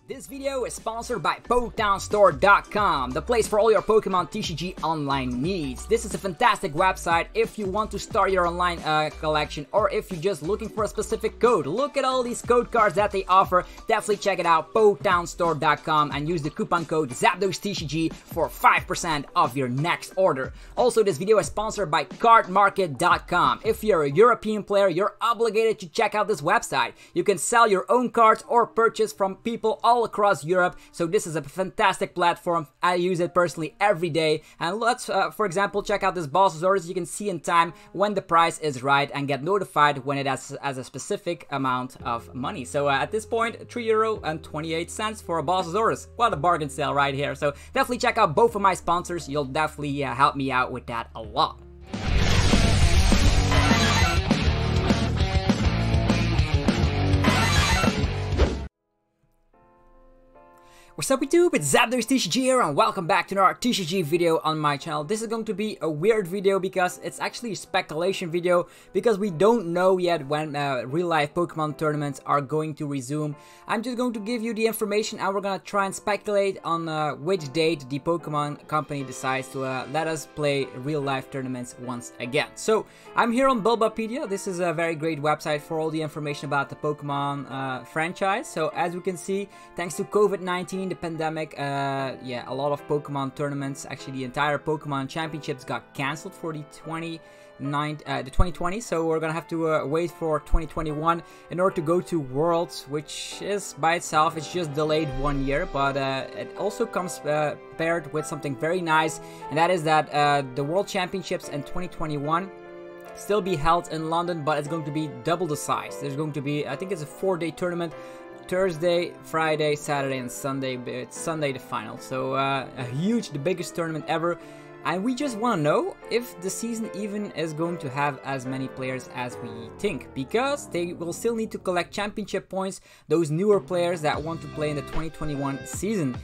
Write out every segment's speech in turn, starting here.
This video is sponsored by PokemonStore.com, the place for all your Pokemon TCG online needs. This is a fantastic website if you want to start your online collection or if you're just looking for a specific code. Look at all these code cards that they offer. Definitely check it out, PokemonStore.com, and use the coupon code ZapdosTCG for 5% off your next order. Also, this video is sponsored by CardMarket.com. If you're a European player, you're obligated to check out this website. You can sell your own cards or purchase from people all across Europe, so this is a fantastic platform. I use it personally every day, and let's for example check out this boss's orders. You can see in time when the price is right and get notified when it has a specific amount of money. So at this point, €3.28 for a boss's orders. What a bargain sale right here. So definitely check out both of my sponsors. You'll definitely help me out with that a lot. What's up YouTube, it's ZapdosTCG here and welcome back to another TCG video on my channel. This is going to be a weird video because it's actually a speculation video because we don't know yet when real life Pokemon tournaments are going to resume. I'm just going to give you the information and we're gonna try and speculate on which date the Pokemon company decides to let us play real life tournaments once again. So I'm here on Bulbapedia. This is a very great website for all the information about the Pokemon franchise. So as we can see, thanks to COVID-19, the pandemic, yeah, a lot of Pokemon tournaments, actually the entire Pokemon championships got cancelled for the 2020, so we're gonna have to wait for 2021 in order to go to Worlds, which is by itself, it's just delayed 1 year, but it also comes paired with something very nice, and that is that the World Championships in 2021 still be held in London, but it's going to be double the size. There's going to be, I think it's a 4-day tournament, Thursday, Friday, Saturday, and Sunday. It's Sunday the final, so the biggest tournament ever. And we just want to know if the season even is going to have as many players as we think, because they will still need to collect championship points, those newer players that want to play in the 2021 season.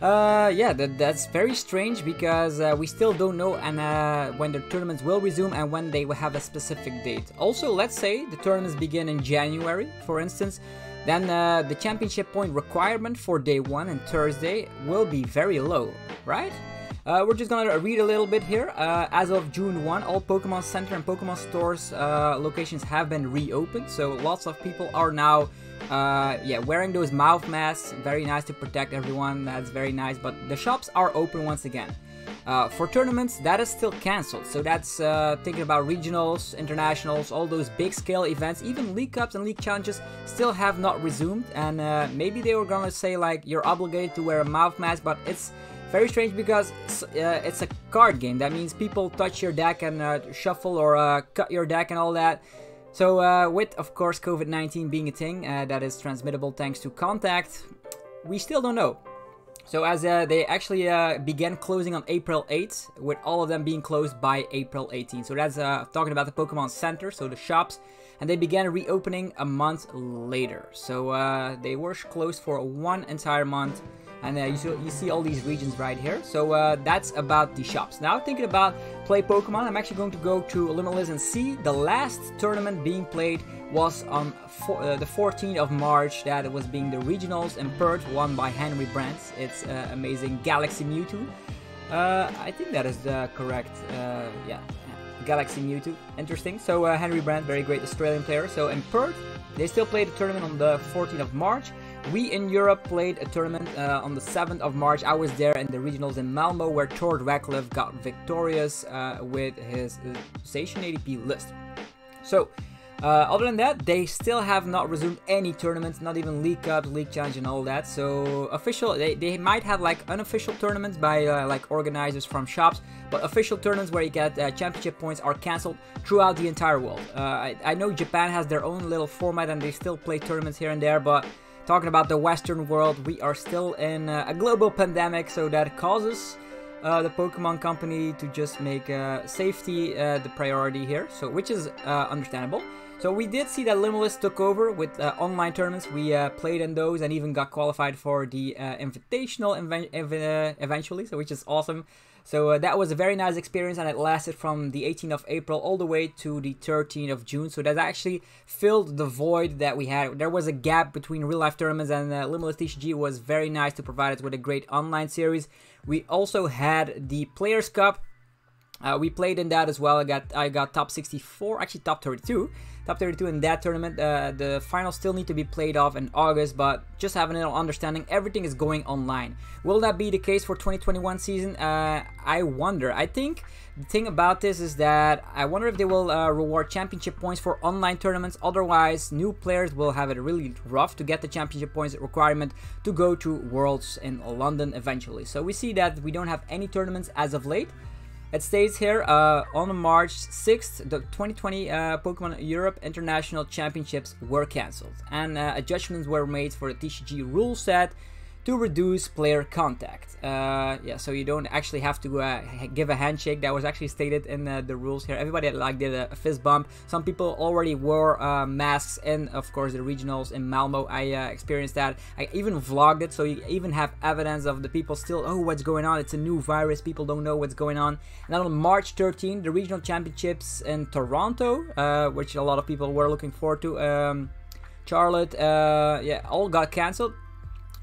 Yeah, that's very strange because we still don't know when the tournaments will resume and when they will have a specific date. Also, let's say the tournaments begin in January, for instance, then the championship point requirement for day 1 and Thursday will be very low, right? We're just gonna read a little bit here. As of June 1, all Pokemon Center and Pokemon Stores locations have been reopened, so lots of people are now yeah, wearing those mouth masks. Very nice to protect everyone, that's very nice, but the shops are open once again. For tournaments, that is still cancelled, so that's thinking about regionals, internationals, all those big scale events, even League Cups and League Challenges still have not resumed, and maybe they were gonna say like you're obligated to wear a mouth mask, but it's very strange because it's a card game. That means people touch your deck and shuffle or cut your deck and all that. So with, of course, COVID-19 being a thing that is transmittable thanks to contact, we still don't know. So as they actually began closing on April 8th, with all of them being closed by April 18th. So that's talking about the Pokemon Center, so the shops, and they began reopening a month later. So they were closed for 1 entire month, and you see all these regions right here. So that's about the shops. Now thinking about play Pokemon, I'm actually going to go to Limitless and see the last tournament being played was on the 14th of March. That was being the regionals in Perth, won by Henry Brandt. It's amazing Galaxy Mewtwo. I think that is correct. Yeah, Galaxy Mewtwo. Interesting. So Henry Brandt, very great Australian player. So in Perth, they still played the tournament on the 14th of March. We in Europe played a tournament on the 7th of March. I was there in the regionals in Malmo, where Tord Radcliffe got victorious with his Station ADP list. So other than that, they still have not resumed any tournaments, not even League Cups, League Challenge and all that. So official, they might have like unofficial tournaments by like organizers from shops, but official tournaments where you get championship points are cancelled throughout the entire world. I know Japan has their own little format and they still play tournaments here and there, but talking about the Western world, we are still in a global pandemic, so that causes the Pokemon company to just make safety the priority here, so which is understandable. So we did see that Limitless took over with online tournaments. We played in those and even got qualified for the Invitational eventually, so which is awesome. So that was a very nice experience, and it lasted from the 18th of April all the way to the 13th of June. So that actually filled the void that we had. There was a gap between real-life tournaments, and Limitless TCG was very nice to provide us with a great online series. We also had the Players Cup. We played in that as well. I got top 64, actually top 32. Top 32 in that tournament. The finals still need to be played off in August, but just having a little understanding, everything is going online. Will that be the case for 2021 season? I wonder. I think the thing about this is that I wonder if they will reward championship points for online tournaments. Otherwise, new players will have it really rough to get the championship points requirement to go to Worlds in London eventually. So we see that we don't have any tournaments as of late. It states here, on March 6th, the 2020 Pokemon Europe International Championships were cancelled, and adjustments were made for the TCG rule set to reduce player contact. Yeah, so you don't actually have to give a handshake. That was actually stated in the rules here. Everybody did a fist bump. Some people already wore masks in, of course, the regionals in Malmo. I experienced that. I even vlogged it, so you even have evidence of the people still, oh, what's going on? It's a new virus. People don't know what's going on. And then on March 13th, the regional championships in Toronto, which a lot of people were looking forward to, Charlotte, yeah, all got cancelled.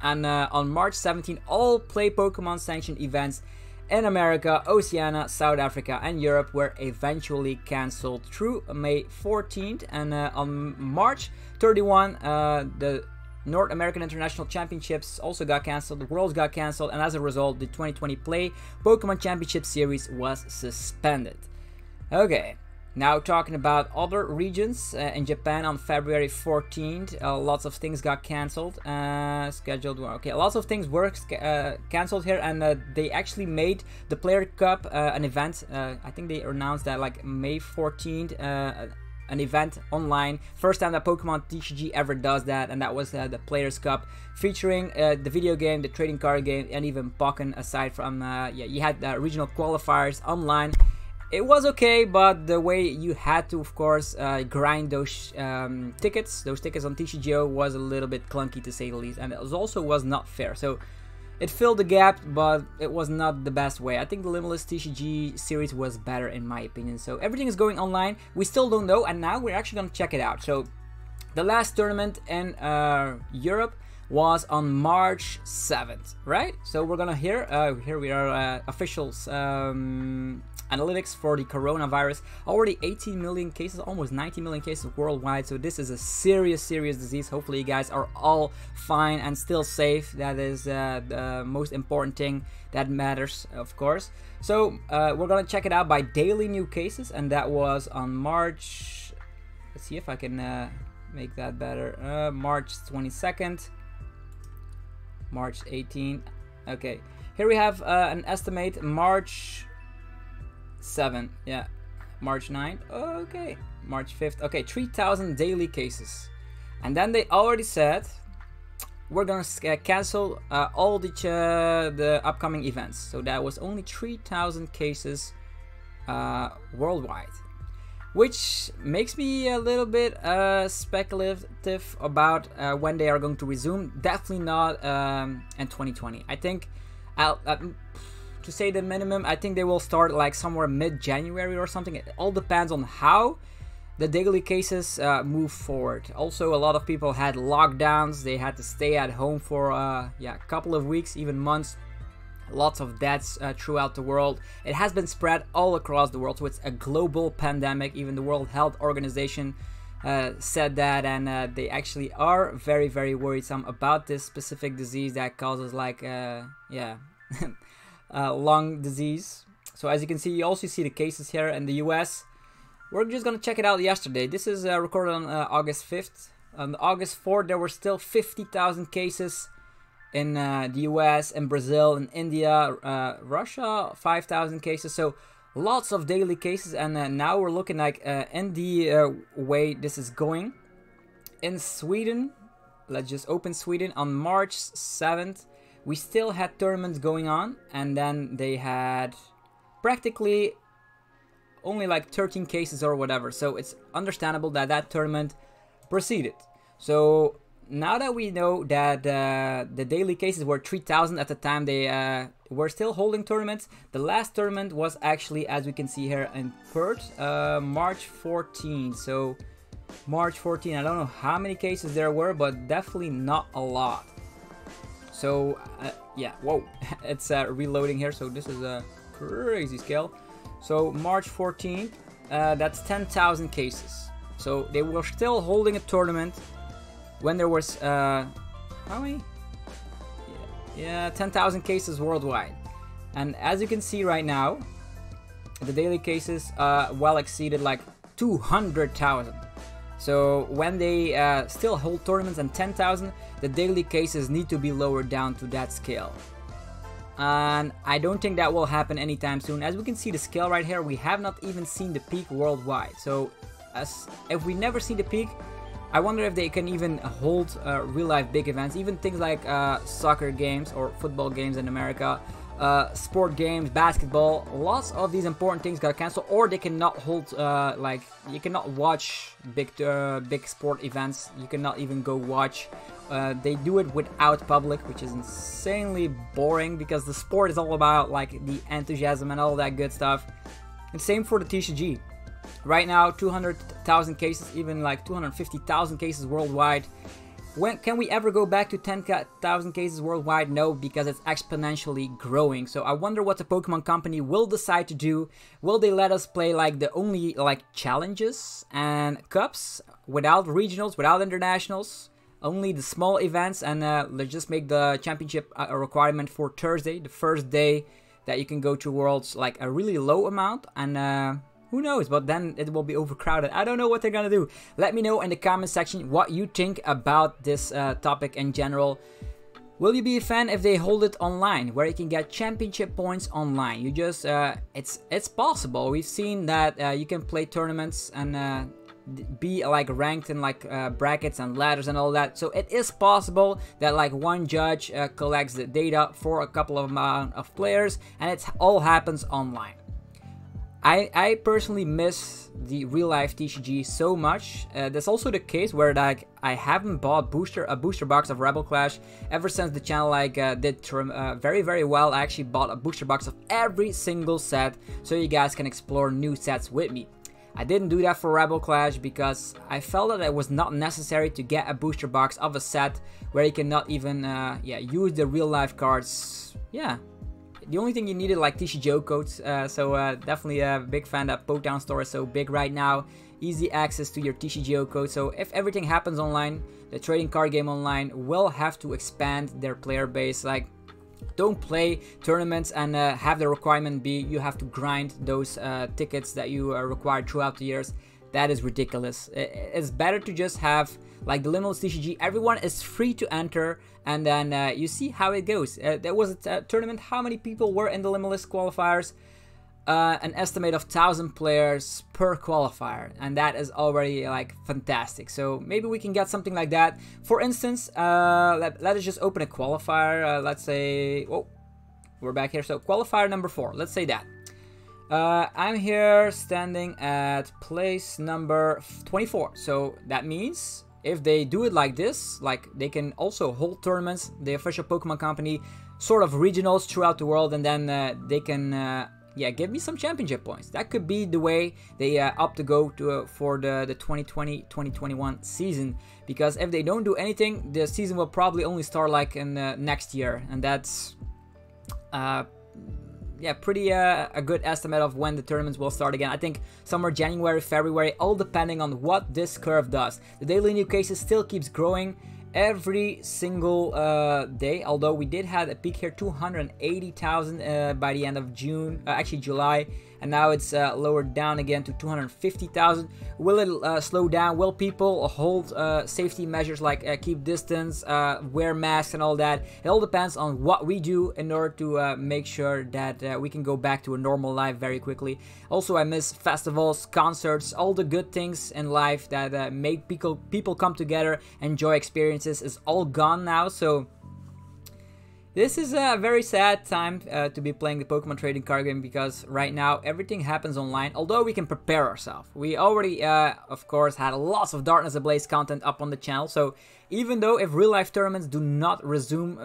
And on March 17th, all Play Pokemon sanctioned events in America, Oceania, South Africa, and Europe were eventually cancelled through May 14th. And on March 31, the North American International Championships also got cancelled, the Worlds got cancelled, and as a result, the 2020 Play Pokemon Championship Series was suspended. Okay. Now talking about other regions, in Japan on February 14th, lots of things got cancelled, scheduled, okay, lots of things were cancelled here, and they actually made the Player Cup an event. I think they announced that like May 14th, an event online. First time that Pokemon TCG ever does that, and that was the Players Cup, featuring the video game, the trading card game, and even Pokken, aside from, yeah, you had regional qualifiers online. It was okay, but the way you had to, of course, grind those tickets on TCGO was a little bit clunky, to say the least, and it was not fair. So it filled the gap, but it was not the best way. I think the Limitless TCG series was better, in my opinion. So everything is going online. We still don't know, and now we're actually going to check it out. So the last tournament in Europe was on March 7th, right? So we're gonna here we are, officials analytics for the coronavirus. Already 18 million cases, almost 90 million cases worldwide. So this is a serious disease. Hopefully you guys are all fine and still safe. That is the most important thing that matters, of course. So we're gonna check it out by daily new cases, and that was on March, let's see if I can make that better, March 22nd, March 18th. Okay, here we have an estimate March 7th, yeah, March 9th, okay, March 5th, okay, 3,000 daily cases. And then they already said we're gonna cancel all the upcoming events. So that was only 3,000 cases worldwide, which makes me a little bit speculative about when they are going to resume. Definitely not in 2020. I think, to say the minimum, I think they will start like somewhere mid-January or something. It all depends on how the daily cases move forward. Also, a lot of people had lockdowns. They had to stay at home for yeah, a couple of weeks, even months. Lots of deaths throughout the world. It has been spread all across the world, so it's a global pandemic. Even the World Health Organization said that, and they actually are very worrisome about this specific disease that causes like yeah, lung disease. So as you can see, you also see the cases here in the US. We're just gonna check it out yesterday. This is recorded on August 5th. On August 4th, there were still 50,000 cases in the US, in Brazil, in India, Russia, 5,000 cases. So lots of daily cases, and now we're looking like in the way this is going. In Sweden, let's just open Sweden. On March 7th, we still had tournaments going on, and then they had practically only like 13 cases or whatever. So it's understandable that that tournament proceeded. So now that we know that the daily cases were 3,000 at the time they were still holding tournaments, the last tournament was actually, as we can see here in Perth, March 14. So March 14, I don't know how many cases there were, but definitely not a lot. So yeah, whoa, it's reloading here, so this is a crazy scale. So March 14th, that's 10,000 cases. So they were still holding a tournament when there was, how many? Yeah, 10,000 cases worldwide. And as you can see right now, the daily cases well exceeded like 200,000. So when they still hold tournaments and 10,000, the daily cases need to be lowered down to that scale. And I don't think that will happen anytime soon. As we can see the scale right here, we have not even seen the peak worldwide. So if we never see the peak, I wonder if they can even hold real life big events, even things like soccer games or football games in America, sport games, basketball. Lots of these important things got canceled, or they cannot hold like you cannot watch big sport events. You cannot even go watch. They do it without public, which is insanely boring because the sport is all about like the enthusiasm and all that good stuff. And same for the TCG. Right now, 200,000 cases, even like 250,000 cases worldwide. When can we ever go back to 10,000 cases worldwide? No, because it's exponentially growing. So I wonder what the Pokemon company will decide to do. Will they let us play like the only like challenges and cups without regionals, without internationals? Only the small events, and let's just make the championship a requirement for Thursday, the first day that you can go to Worlds, like a really low amount, and who knows, but then it will be overcrowded. I don't know what they're gonna do. Let me know in the comment section what you think about this topic in general. Will you be a fan if they hold it online, where you can get championship points online? You just, it's possible. We've seen that you can play tournaments and be like ranked in like brackets and ladders and all that. So it is possible that like one judge collects the data for a couple of amount of players, and it all happens online. I personally miss the real life TCG so much. That's also the case where like I haven't bought a booster box of Rebel Clash ever since the channel like did very well. I actually bought a booster box of every single set so you guys can explore new sets with me. I didn't do that for Rebel Clash because I felt that it was not necessary to get a booster box of a set where you cannot even use the real life cards. Yeah. The only thing you needed like TCGO codes, so definitely a big fan that Poketown store is so big right now. Easy access to your TCGO code, so if everything happens online, the trading card game online will have to expand their player base. Like, don't play tournaments and have the requirement be you have to grind those tickets that you required throughout the years. That is ridiculous. It's better to just have like the Limitless TCG. Everyone is free to enter, and then you see how it goes. There was a tournament. How many people were in the Limitless qualifiers? An estimate of 1,000 players per qualifier, and that is already like fantastic. So maybe we can get something like that. For instance, let us just open a qualifier. Let's say, oh, we're back here. So qualifier number 4. Let's say that. I'm here standing at place number 24. So that means if they do it like this, like they can also hold tournaments, the official Pokemon company, sort of regionals throughout the world, and then they can give me some championship points. That could be the way they opt to go to for the 2020-2021 season, because if they don't do anything, the season will probably only start like in next year, and that's pretty a good estimate of when the tournaments will start again. I think somewhere January, February, all depending on what this curve does. The daily new cases still keeps growing every single day, although we did have a peak here, 280,000 by the end of June, actually July, and now it's lowered down again to 250,000. Will it slow down? Will people hold safety measures like keep distance, wear masks and all that? It all depends on what we do in order to make sure that we can go back to a normal life very quickly. Also, I miss festivals, concerts, all the good things in life that make people come together, enjoy experiences is all gone now. So This is a very sad time to be playing the Pokemon trading card game, because right now everything happens online, although we can prepare ourselves. We already, of course, had lots of Darkness Ablaze content up on the channel, so even though if real-life tournaments do not resume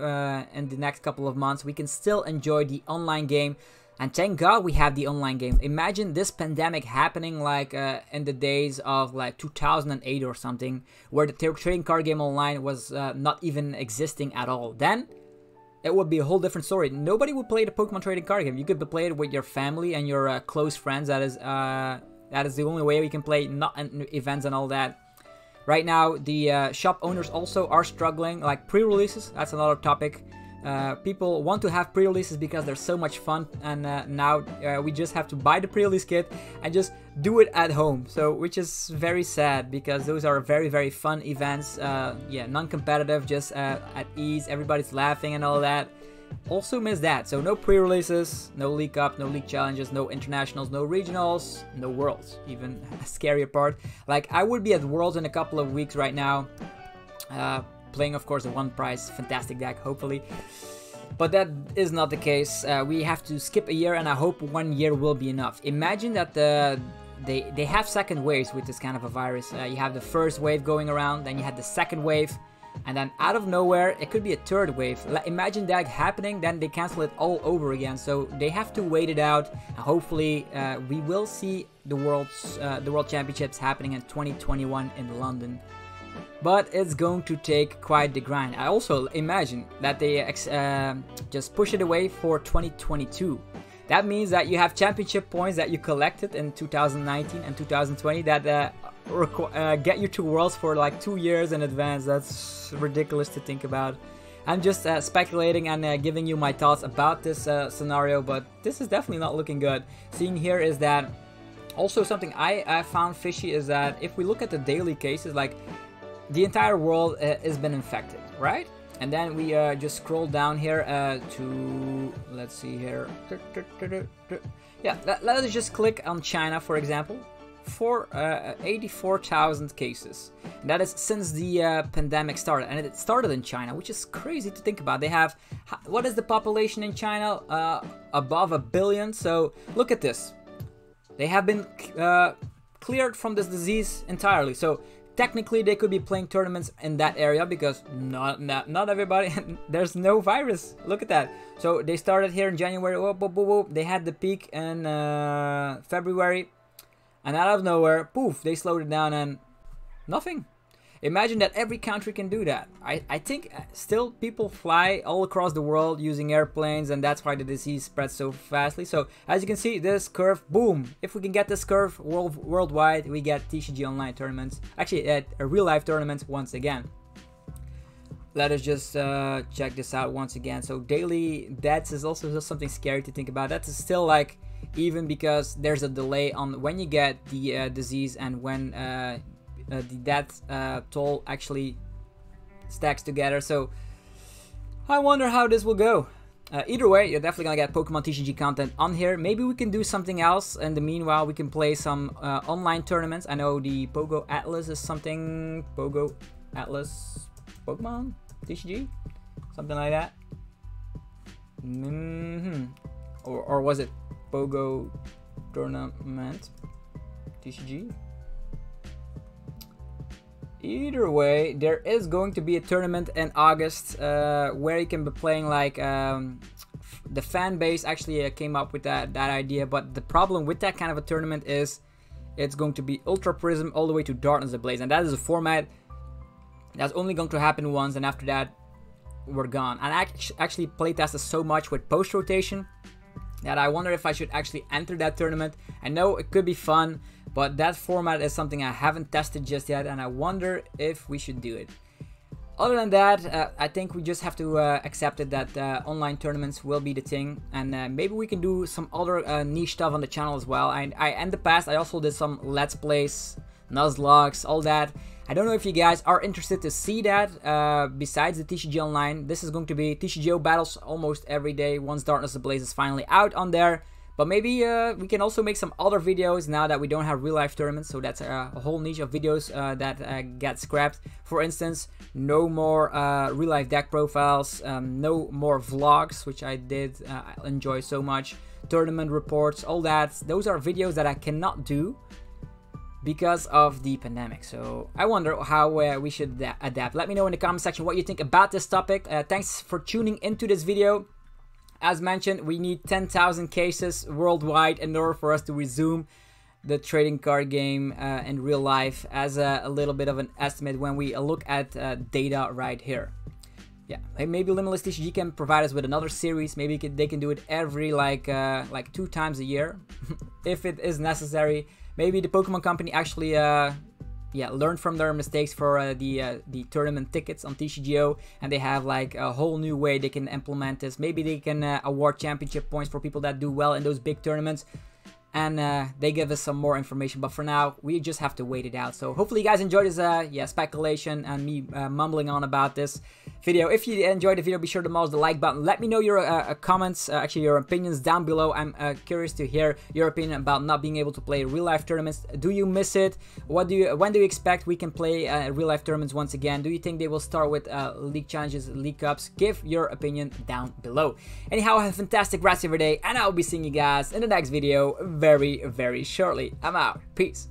in the next couple of months, we can still enjoy the online game. And thank God we have the online game. Imagine this pandemic happening like in the days of like 2008 or something, where the trading card game online was not even existing at all. Then it would be a whole different story. Nobody would play the Pokemon trading card game. You could play it with your family and your close friends. That is the only way we can play, not events and all that. Right now, the shop owners also are struggling, like pre-releases. That's another topic. People want to have pre-releases because they're so much fun, and now we just have to buy the pre-release kit and just do it at home. So, which is very sad, because those are very, very fun events. Yeah, non-competitive, just at ease. Everybody's laughing and all that. Also miss that. So no pre-releases, no league up, no league challenges, no internationals, no regionals, no worlds. Even a scarier part. Like, I would be at worlds in a couple of weeks right now. Playing, of course, a one prize fantastic deck, hopefully. But that is not the case. We have to skip a year, and I hope 1 year will be enough. Imagine that they have second waves with this kind of a virus. You have the first wave going around, then you had the second wave, and then out of nowhere, it could be a third wave. Imagine that happening, then they cancel it all over again. So they have to wait it out. And hopefully, we will see the World Championships happening in 2021 in London. But it's going to take quite the grind. I also imagine that they just push it away for 2022. That means that you have championship points that you collected in 2019 and 2020 that get you to Worlds for like 2 years in advance. That's ridiculous to think about. I'm just speculating and giving you my thoughts about this scenario, but this is definitely not looking good. Seeing here is that also something I found fishy is that if we look at the daily cases, like, the entire world has been infected, right? And then we just scroll down here to, let's see here. Yeah, let us just click on China, for example. 84,000 cases. And that is since the pandemic started. And it started in China, which is crazy to think about. They have, what is the population in China? Above 1 billion. So look at this. They have been cleared from this disease entirely. So technically, they could be playing tournaments in that area because not everybody, there's no virus. Look at that. So they started here in January. Whoop, whoop, whoop, whoop. They had the peak in February, and out of nowhere, poof, they slowed it down and nothing. Imagine that every country can do that. I think still people fly all across the world using airplanes, and that's why the disease spreads so fastly. So as you can see, this curve, boom. If we can get this curve worldwide, we get TCG online tournaments. Actually, at real life tournaments once again. Let us just check this out once again. So daily deaths is also just something scary to think about. That's still like, even because there's a delay on when you get the disease and when the death toll actually stacks together. So I wonder how this will go. Either way, you're definitely gonna get Pokemon TCG content on here. Maybe we can do something else. In the meanwhile, we can play some online tournaments. I know the Pogo Atlas is something. Pogo Atlas Pokemon TCG? Something like that. Or was it Pogo Tournament TCG? Either way, there is going to be a tournament in August where you can be playing like the fan base actually came up with that idea, but the problem with that kind of a tournament is it's going to be Ultra Prism all the way to Darkness Ablaze, and that is a format that's only going to happen once, and after that we're gone. And I actually playtested so much with post rotation that I wonder if I should actually enter that tournament. I know it could be fun, but that format is something I haven't tested just yet, and I wonder if we should do it. Other than that, I think we just have to accept it that online tournaments will be the thing, and maybe we can do some other niche stuff on the channel as well. In the past, I also did some Let's Plays, Nuzlockes, all that. I don't know if you guys are interested to see that. Besides the TCG Online, this is going to be TCGO battles almost every day once Darkness Ablaze is finally out on there. But maybe we can also make some other videos now that we don't have real life tournaments. So that's a whole niche of videos that get scrapped. For instance, no more real life deck profiles, no more vlogs, which I did enjoy so much, tournament reports, all that. Those are videos that I cannot do because of the pandemic. So I wonder how we should adapt. Let me know in the comment section what you think about this topic. Thanks for tuning into this video. As mentioned, we need 10,000 cases worldwide in order for us to resume the trading card game in real life, as a little bit of an estimate when we look at data right here. Yeah, maybe Limitless TCG can provide us with another series. Maybe they can do it every like 2 times a year if it is necessary. Maybe the Pokemon company actually learned from their mistakes for the tournament tickets on TCGO, and they have like a whole new way they can implement this. Maybe they can award championship points for people that do well in those big tournaments, and they give us some more information. But for now, we just have to wait it out. So hopefully you guys enjoyed this speculation and me mumbling on about this video. If you enjoyed the video, be sure to mash the like button. Let me know your comments, actually your opinions down below. I'm curious to hear your opinion about not being able to play real life tournaments. Do you miss it? When do you expect we can play real life tournaments once again? Do you think they will start with league challenges, league cups? Give your opinion down below. Anyhow, have a fantastic rest of your day, and I'll be seeing you guys in the next video very, very shortly. I'm out. Peace.